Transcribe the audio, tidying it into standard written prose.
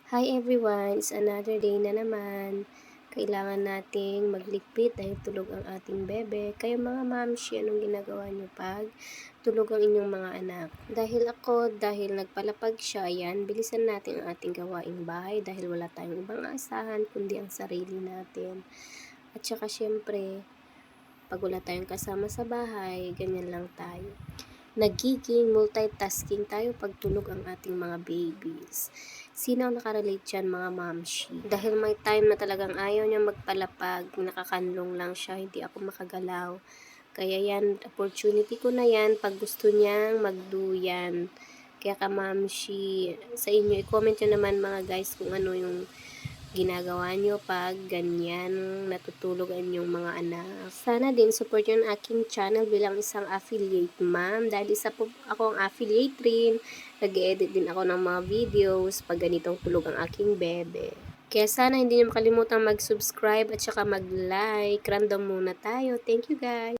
Hi everyone! It's another day na naman. Kailangan nating magligpit dahil tulog ang ating bebe. Kayo mga mamshi, anong ginagawa nyo pag tulog ang inyong mga anak? Dahil nagpalapag siya, yan, bilisan natin ang ating gawaing bahay dahil wala tayong ibang aasahan kundi ang sarili natin. At saka syempre, pag wala tayong kasama sa bahay, ganyan lang tayo. Nagiging multitasking tayo pag tulog ang ating mga babies. Sino ang nakarelate dyan mga mamshi? Dahil may time na talagang ayaw niya magpalapag, nakakanlong lang siya, hindi ako makagalaw. Kaya yan, opportunity ko na yan pag gusto niyang magduyan. Kaya ka mamshi, sa inyo, i-comment nyo naman mga guys kung ano yung ginagawa nyo pag ganyan natutulog ang inyong mga anak. Sana din support nyo ang aking channel bilang isang affiliate ma'am. Dahil isa po akong affiliate rin. Nag-edit din ako ng mga videos pag ganitong tulog ang aking bebe. Kaya sana hindi nyo makalimutan mag-subscribe at saka mag-like. Random muna tayo. Thank you guys!